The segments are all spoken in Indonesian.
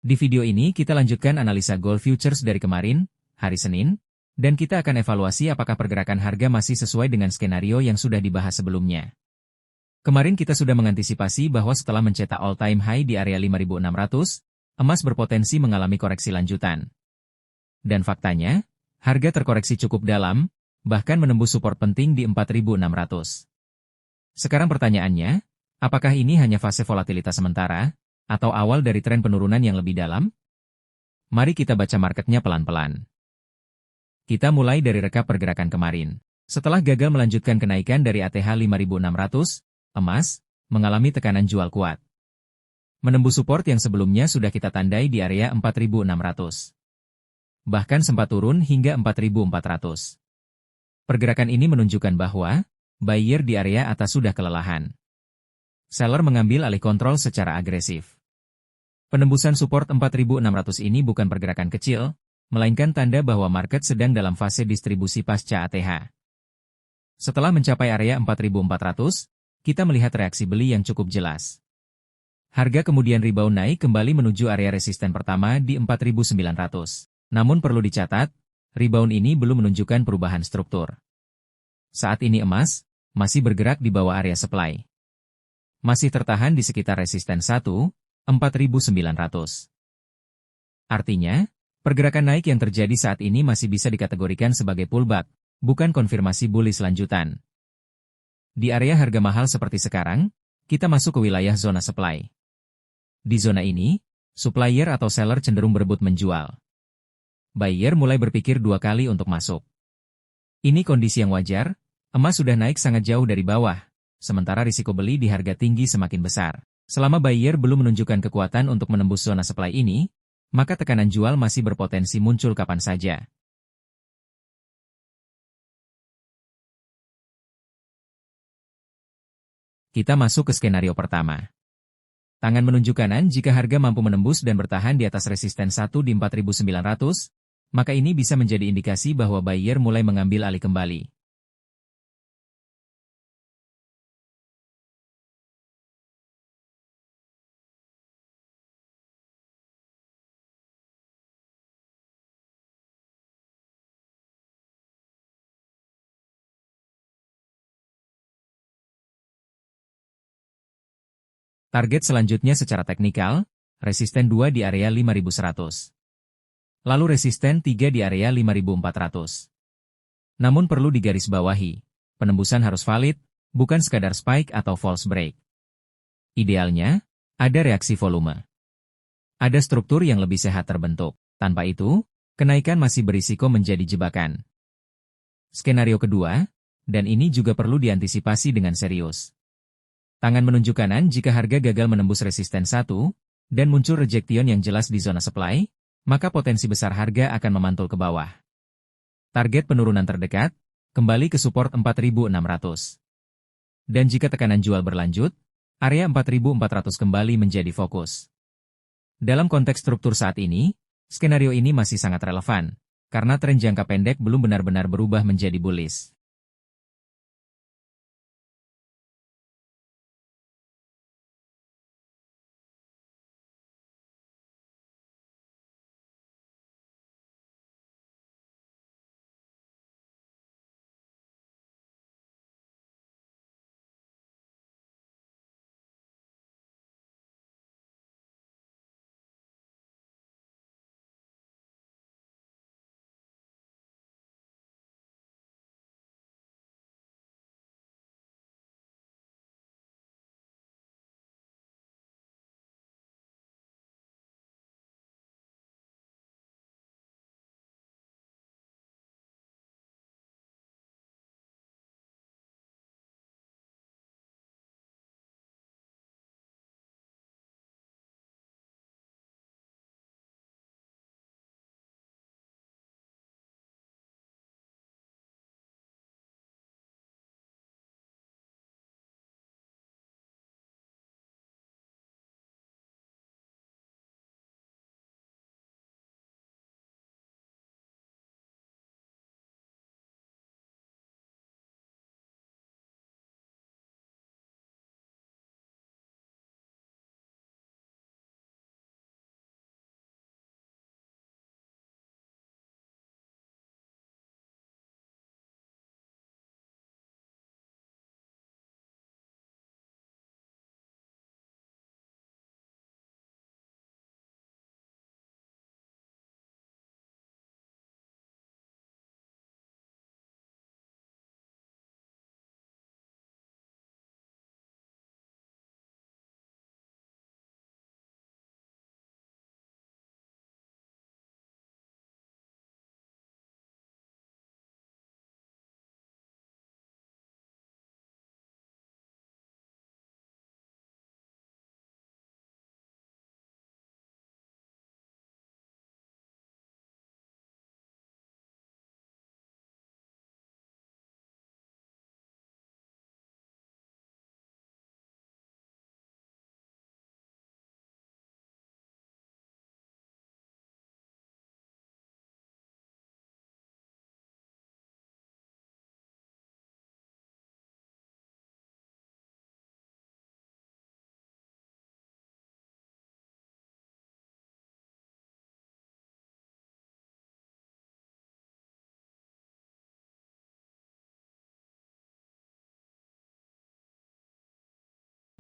Di video ini kita lanjutkan analisa gold futures dari kemarin, hari Senin, dan kita akan evaluasi apakah pergerakan harga masih sesuai dengan skenario yang sudah dibahas sebelumnya. Kemarin kita sudah mengantisipasi bahwa setelah mencetak all-time high di area 5.600, emas berpotensi mengalami koreksi lanjutan. Dan faktanya, harga terkoreksi cukup dalam, bahkan menembus support penting di 4.600. Sekarang pertanyaannya, apakah ini hanya fase volatilitas sementara, atau awal dari tren penurunan yang lebih dalam? Mari kita baca marketnya pelan-pelan. Kita mulai dari rekap pergerakan kemarin. Setelah gagal melanjutkan kenaikan dari ATH 5.600, emas mengalami tekanan jual kuat. Menembus support yang sebelumnya sudah kita tandai di area 4.600. Bahkan sempat turun hingga 4.400. Pergerakan ini menunjukkan bahwa buyer di area atas sudah kelelahan. Seller mengambil alih kontrol secara agresif. Penembusan support 4.600 ini bukan pergerakan kecil, melainkan tanda bahwa market sedang dalam fase distribusi pasca ATH. Setelah mencapai area 4.400, kita melihat reaksi beli yang cukup jelas. Harga kemudian rebound naik kembali menuju area resisten pertama di 4.900. Namun perlu dicatat, rebound ini belum menunjukkan perubahan struktur. Saat ini emas masih bergerak di bawah area supply. Masih tertahan di sekitar resisten 4.900. Artinya, pergerakan naik yang terjadi saat ini masih bisa dikategorikan sebagai pullback, bukan konfirmasi bullish lanjutan. Di area harga mahal seperti sekarang, kita masuk ke wilayah zona supply. Di zona ini, supplier atau seller cenderung berebut menjual. Buyer mulai berpikir dua kali untuk masuk. Ini kondisi yang wajar, emas sudah naik sangat jauh dari bawah, sementara risiko beli di harga tinggi semakin besar. Selama buyer belum menunjukkan kekuatan untuk menembus zona supply ini, maka tekanan jual masih berpotensi muncul kapan saja. Kita masuk ke skenario pertama. Tangan menunjuk kanan jika harga mampu menembus dan bertahan di atas resisten 1 di 4.900, maka ini bisa menjadi indikasi bahwa buyer mulai mengambil alih kembali. Target selanjutnya secara teknikal, resisten 2 di area 5.100. Lalu resisten 3 di area 5.400. Namun perlu digarisbawahi, penembusan harus valid, bukan sekadar spike atau false break. Idealnya, ada reaksi volume. Ada struktur yang lebih sehat terbentuk. Tanpa itu, kenaikan masih berisiko menjadi jebakan. Skenario kedua, dan ini juga perlu diantisipasi dengan serius. Tangan menunjuk kanan jika harga gagal menembus resisten 1, dan muncul rejection yang jelas di zona supply, maka potensi besar harga akan memantul ke bawah. Target penurunan terdekat, kembali ke support 4.600. Dan jika tekanan jual berlanjut, area 4.400 kembali menjadi fokus. Dalam konteks struktur saat ini, skenario ini masih sangat relevan, karena tren jangka pendek belum benar-benar berubah menjadi bullish.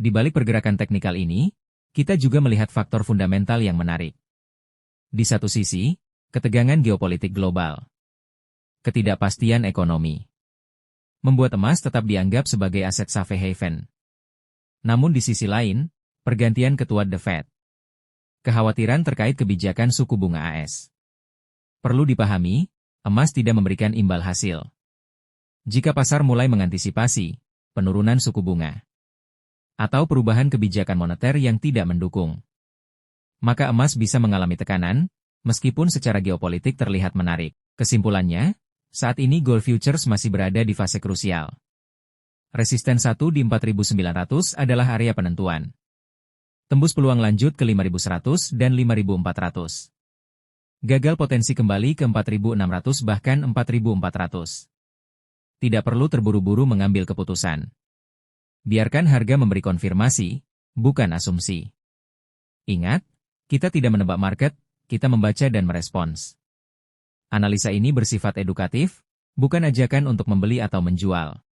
Di balik pergerakan teknikal ini, kita juga melihat faktor fundamental yang menarik. Di satu sisi, ketegangan geopolitik global, ketidakpastian ekonomi, membuat emas tetap dianggap sebagai aset safe haven. Namun di sisi lain, pergantian ketua The Fed, kekhawatiran terkait kebijakan suku bunga AS. Perlu dipahami, emas tidak memberikan imbal hasil. Jika pasar mulai mengantisipasi penurunan suku bunga, atau perubahan kebijakan moneter yang tidak mendukung, maka emas bisa mengalami tekanan, meskipun secara geopolitik terlihat menarik. Kesimpulannya, saat ini gold futures masih berada di fase krusial. Resisten 1 di 4.900 adalah area penentuan. Tembus peluang lanjut ke 5.100 dan 5.400. Gagal potensi kembali ke 4.600 bahkan 4.400. Tidak perlu terburu-buru mengambil keputusan. Biarkan harga memberi konfirmasi, bukan asumsi. Ingat, kita tidak menebak market, kita membaca dan merespons. Analisa ini bersifat edukatif, bukan ajakan untuk membeli atau menjual.